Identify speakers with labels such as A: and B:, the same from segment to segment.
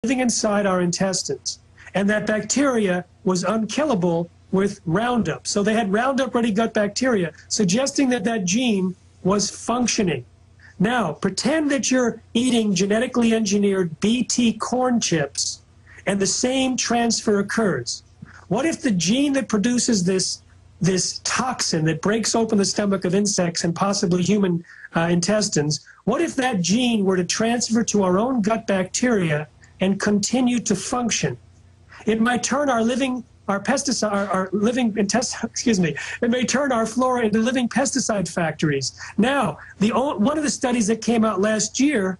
A: living inside our intestines, and that bacteria was unkillable with Roundup. So they had Roundup-ready gut bacteria, suggesting that that gene was functioning. Now, pretend that you're eating genetically engineered BT corn chips, and the same transfer occurs. What if the gene that produces this toxin that breaks open the stomach of insects and possibly human intestines, what if that gene were to transfer to our own gut bacteria and continue to function? It might turn our living it may turn our flora into living pesticide factories. Now, one of the studies that came out last year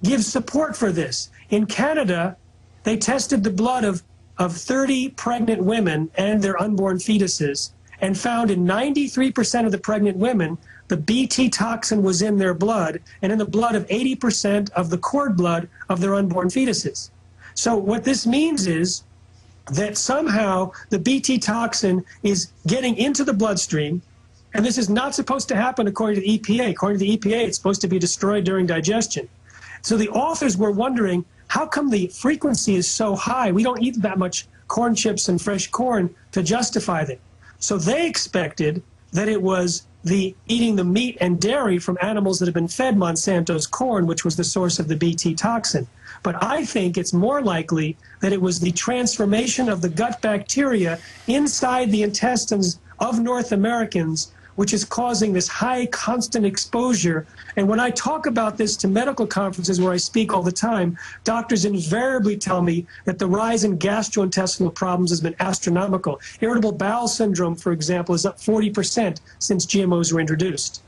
A: gives support for this. In Canada, they tested the blood of 30 pregnant women and their unborn fetuses, and found in 93% of the pregnant women, the BT toxin was in their blood, and in the blood of 80% of the cord blood of their unborn fetuses. So what this means is that somehow the BT toxin is getting into the bloodstream, and this is not supposed to happen according to the EPA. According to the EPA, it's supposed to be destroyed during digestion. So the authors were wondering, how come the frequency is so high? We don't eat that much corn chips and fresh corn to justify that. So they expected that it was eating the meat and dairy from animals that have been fed Monsanto's corn, which was the source of the BT toxin. But I think it's more likely that it was the transformation of the gut bacteria inside the intestines of North Americans, which is causing this high constant exposure. And when I talk about this to medical conferences where I speak all the time, doctors invariably tell me that the rise in gastrointestinal problems has been astronomical. Irritable bowel syndrome, for example, is up 40% since GMOs were introduced.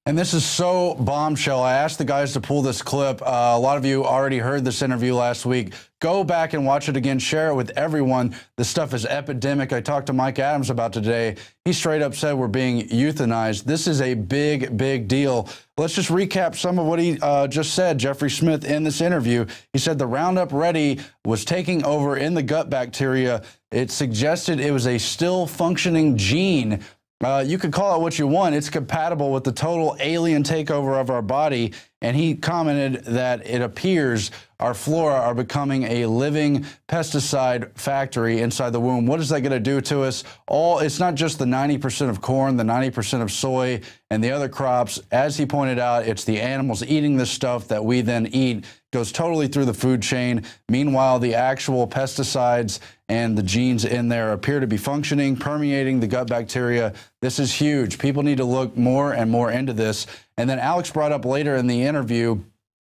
B: And this is so bombshell. I asked the guys to pull this clip. A lot of you already heard this interview last week. Go back and watch it again. Share it with everyone. This stuff is epidemic. I talked to Mike Adams about today. He straight up said we're being euthanized. This is a big, big deal. Let's just recap some of what he just said. Jeffrey Smith in this interview, he said the Roundup Ready was taking over in the gut bacteria. It suggested it was a still functioning gene. You could call it what you want. It's compatible with the total alien takeover of our body. And he commented that it appears our flora are becoming a living pesticide factory inside the womb. What is that going to do to us? It's not just the 90% of corn, the 90% of soy, and the other crops. As he pointed out, it's the animals eating this stuff that we then eat. Goes totally through the food chain. Meanwhile, the actual pesticides and the genes in there appear to be functioning, permeating the gut bacteria. This is huge. People need to look more and more into this. And then Alex brought up later in the interview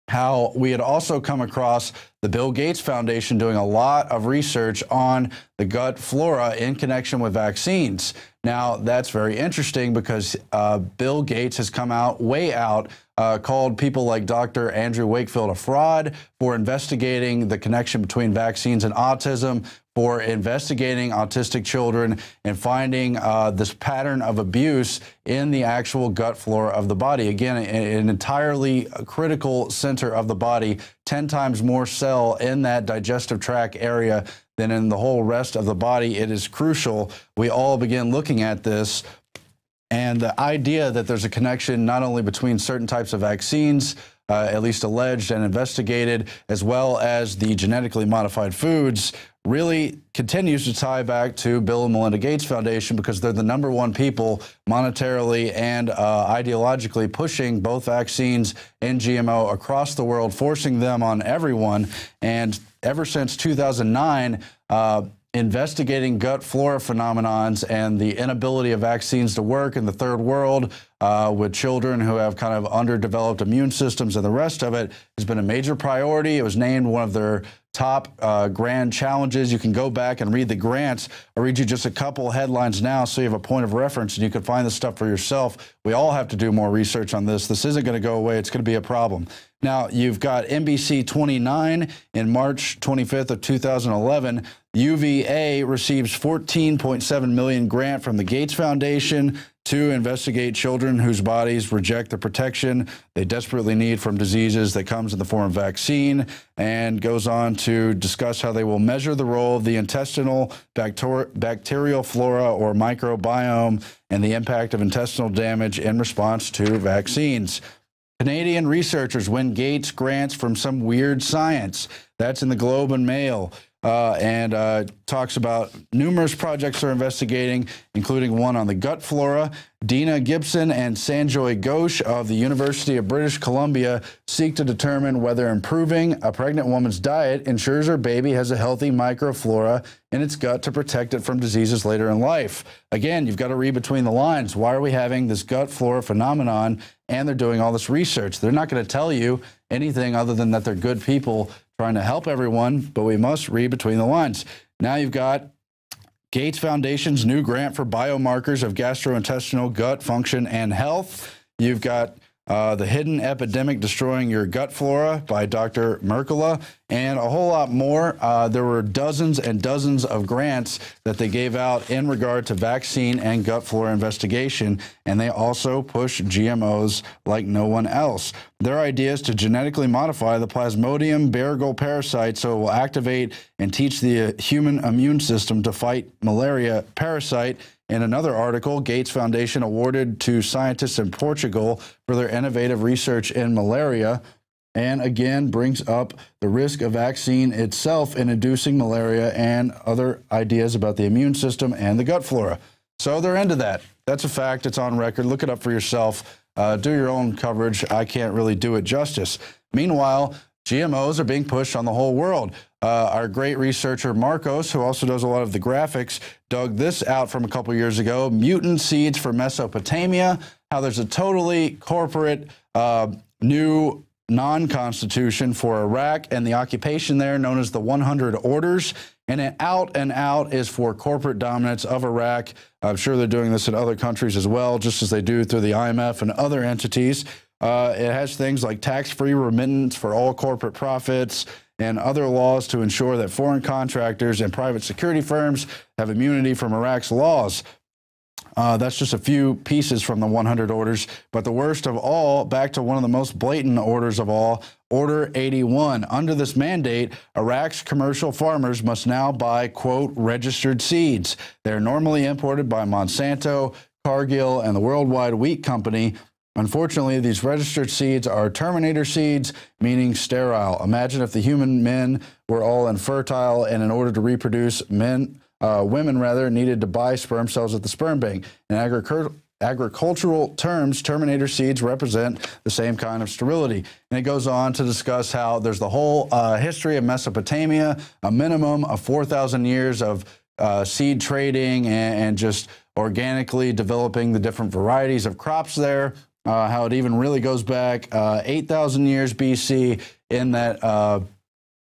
B: how we had also come across the Bill Gates Foundation doing a lot of research on the gut flora in connection with vaccines. Now, that's very interesting because Bill Gates has come out, way out, called people like Dr. Andrew Wakefield a fraud for investigating the connection between vaccines and autism, for investigating autistic children and finding this pattern of abuse in the actual gut flora of the body. Again, an entirely critical center of the body, 10 times more cell in that digestive tract area than in the whole rest of the body. It is crucial we all begin looking at this. And the idea that there's a connection not only between certain types of vaccines, at least alleged and investigated, as well as the genetically modified foods, really continues to tie back to Bill and Melinda Gates Foundation, because they're the #1 people monetarily and ideologically pushing both vaccines and GMO across the world, forcing them on everyone. And ever since 2009, investigating gut flora phenomenons and the inability of vaccines to work in the third world with children who have kind of underdeveloped immune systems and the rest of it has been a major priority. It was named one of their top grand challenges. You can go back and read the grants. I'll read you just a couple headlines now so you have a point of reference and you can find this stuff for yourself. We all have to do more research on this. This isn't going to go away. It's going to be a problem. Now, you've got NBC 29 in March 25th of 2011. UVA receives $14.7 million grant from the Gates Foundation to investigate children whose bodies reject the protection they desperately need from diseases that comes in the form of vaccine, and goes on to discuss how they will measure the role of the intestinal bacterial flora or microbiome and the impact of intestinal damage in response to vaccines. Canadian researchers win Gates grants from some weird science. That's in the Globe and Mail. And talks about numerous projects they're investigating, including one on the gut flora. Dina Gibson and Sanjoy Ghosh of the University of British Columbia seek to determine whether improving a pregnant woman's diet ensures her baby has a healthy microflora in its gut to protect it from diseases later in life. Again, you've got to read between the lines. Why are we having this gut flora phenomenon? And they're doing all this research. They're not going to tell you anything other than that they're good people trying to help everyone, but we must read between the lines. Now you've got Gates Foundation's new grant for biomarkers of gastrointestinal gut function and health. You've got The Hidden Epidemic Destroying Your Gut Flora by Dr. Mercola, and a whole lot more. There were dozens and dozens of grants that they gave out in regard to vaccine and gut flora investigation, and they also push GMOs like no one else. Their idea is to genetically modify the Plasmodium beargal parasite so it will activate and teach the human immune system to fight malaria parasite. In another article, Gates Foundation awarded to scientists in Portugal for their innovative research in malaria, and again brings up the risk of vaccine itself in inducing malaria and other ideas about the immune system and the gut flora. So they're into that. That's a fact. It's on record. Look it up for yourself. Do your own coverage. I can't really do it justice. Meanwhile, GMOs are being pushed on the whole world. Our great researcher Marcos, who also does a lot of the graphics, dug this out from a couple years ago. Mutant seeds for Mesopotamia, how there's a totally corporate new non-constitution for Iraq and the occupation there known as the 100 Orders. And it out is for corporate dominance of Iraq. I'm sure they're doing this in other countries as well, just as they do through the IMF and other entities. It has things like tax-free remittance for all corporate profits and other laws to ensure that foreign contractors and private security firms have immunity from Iraq's laws. That's just a few pieces from the 100 Orders. But the worst of all, back to one of the most blatant orders of all, Order 81. Under this mandate, Iraq's commercial farmers must now buy, quote, registered seeds. They're normally imported by Monsanto, Cargill, and the Worldwide Wheat Company. Unfortunately, these registered seeds are terminator seeds, meaning sterile. Imagine if the human men were all infertile, and in order to reproduce, women needed to buy sperm cells at the sperm bank. In agricultural terms, terminator seeds represent the same kind of sterility. And it goes on to discuss how there's the whole history of Mesopotamia, a minimum of 4,000 years of seed trading and just organically developing the different varieties of crops there. How it even really goes back 8,000 years BC in that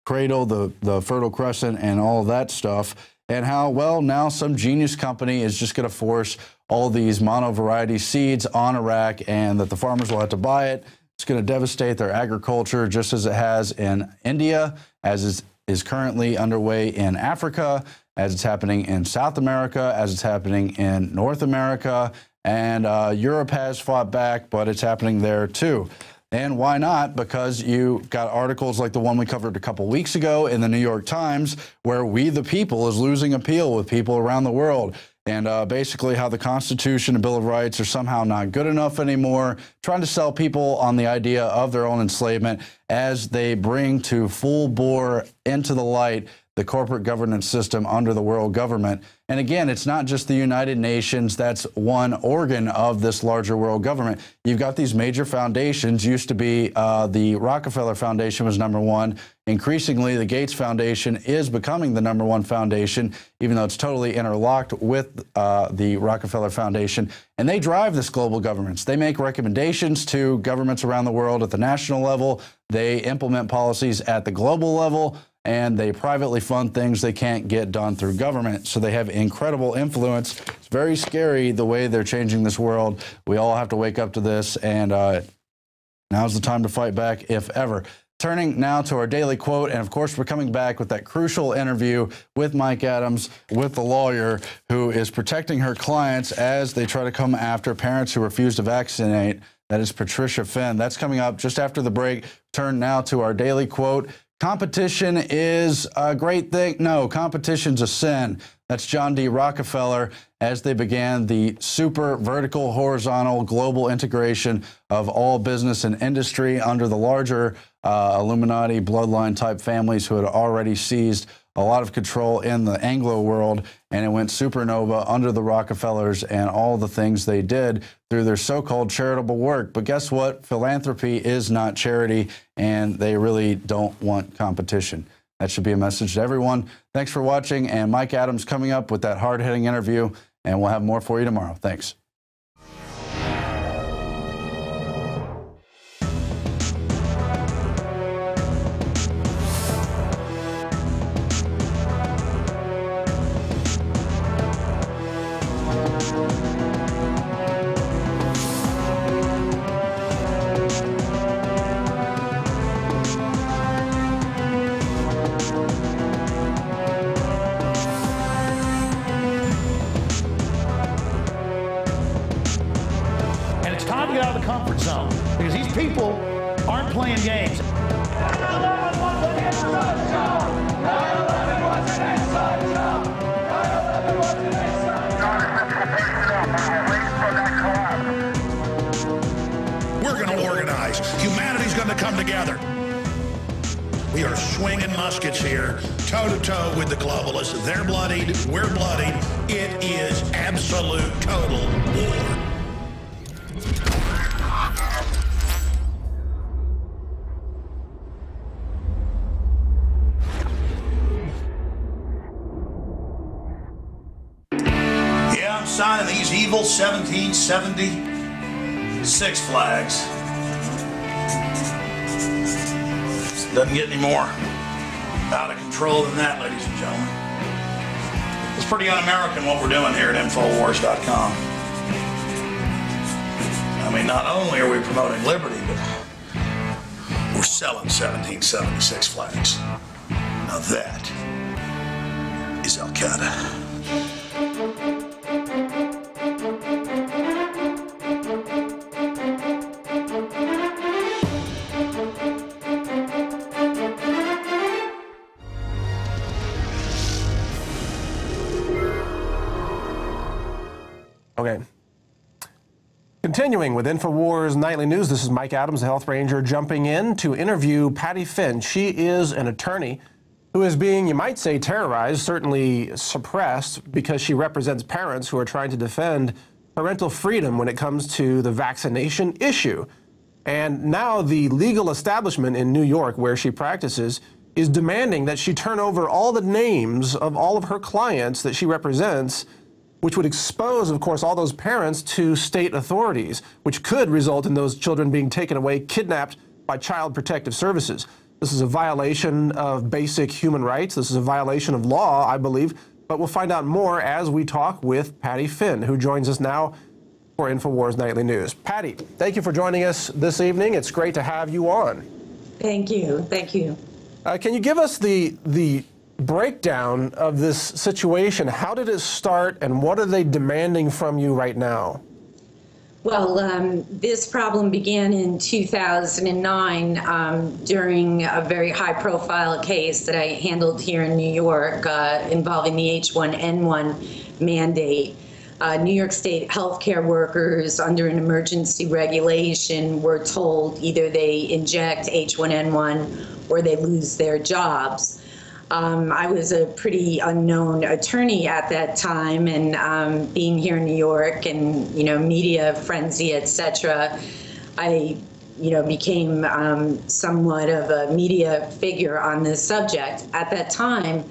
B: cradle, the Fertile Crescent, and all of that stuff. And how, well, now some genius company is just going to force all these mono-variety seeds on Iraq, and that the farmers will have to buy it. It's going to devastate their agriculture just as it has in India, as is currently underway in Africa, as it's happening in South America, as it's happening in North America. And Europe has fought back, but it's happening there too. And why not? Because you got articles like the one we covered a couple weeks ago in the New York Times, where We the People is losing appeal with people around the world. And basically how the Constitution and Bill of Rights are somehow not good enough anymore, trying to sell people on the idea of their own enslavement as they bring to full bore into the light the corporate governance system under the world government. And again, it's not just the United Nations. That's one organ of this larger world government. You've got these major foundations. Used to be the Rockefeller Foundation was #1. Increasingly, the Gates Foundation is becoming the #1 foundation, even though it's totally interlocked with the Rockefeller Foundation. And they drive this global governance. They make recommendations to governments around the world at the national level. They implement policies at the global level, and they privately fund things they can't get done through government. So they have incredible influence. It's very scary the way they're changing this world. We all have to wake up to this, and now's the time to fight back, if ever. Turning now to our daily quote, and of course we're coming back with that crucial interview with Mike Adams, with the lawyer who is protecting her clients as they try to come after parents who refuse to vaccinate. That is Patricia Finn. That's coming up just after the break. Turn now to our daily quote. Competition is a great thing. No, competition's a sin. That's John D. Rockefeller, as they began the super vertical horizontal global integration of all business and industry under the larger Illuminati bloodline type families who had already seized a lot of control in the Anglo world, and it went supernova under the Rockefellers and all the things they did through their so-called charitable work. But guess what? Philanthropy is not charity, and they really don't want competition. That should be a message to everyone. Thanks for watching, and Mike Adams coming up with that hard-hitting interview, and we'll have more for you tomorrow. Thanks.
C: Time to get out of the comfort zone because these people aren't playing games. 9/11 was an inside job. 9/11 was an inside job. 9/11 was an inside job. We're going to organize. Humanity's going to come together. We are swinging muskets here, toe-to-toe with the globalists. They're bloodied. We're bloodied. It is absolute, total war. I'm signing these evil 1776 flags. Doesn't get any more out of control than that, ladies and gentlemen. It's pretty un-American what we're doing here at INFOWARS.com. I mean, not only are we promoting liberty, but we're selling 1776 flags. Now that is Al-Qaeda.
D: Okay. Continuing with INFOWARS Nightly News, this is Mike Adams, the Health Ranger, jumping in to interview Patty Finn. She is an attorney who is being, you might say, terrorized, certainly suppressed, because she represents parents who are trying to defend parental freedom when it comes to the vaccination issue. And now the legal establishment in New York, where she practices, is demanding that she turn over all the names of all of her clients that she represents, which would expose, of course, all those parents to state authorities, which could result in those children being taken away, kidnapped by Child Protective Services. This is a violation of basic human rights. This is a violation of law, I believe. But we'll find out more as we talk with Patty Finn, who joins us now for INFOWARS Nightly News. Patty, thank you for joining us this evening. It's great to have you on.
E: Thank you. Thank you.
D: Can you give us the breakdown of this situation? How did it start, and what are they demanding from you right now?
E: Well, this problem began in 2009 during a very high-profile case that I handled here in New York involving the H1N1 mandate. New York State healthcare workers under an emergency regulation were told either they inject H1N1 or they lose their jobs. I was a pretty unknown attorney at that time, and being here in New York and, media frenzy, etc., I, became somewhat of a media figure on this subject. At that time,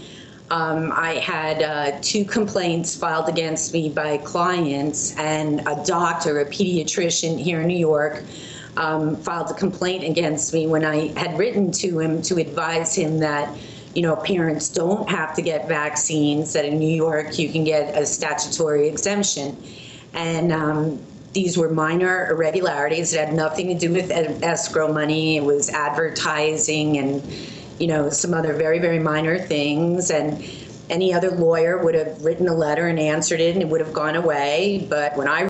E: I had 2 complaints filed against me by clients, and a doctor, a pediatrician here in New York, filed a complaint against me when I had written to him to advise him that parents don't have to get vaccines, that in New York you can get a statutory exemption. And these were minor irregularities. It had nothing to do with escrow money. It was advertising and, some other very, very minor things. And any other lawyer would have written a letter and answered it, and it would have gone away. But when I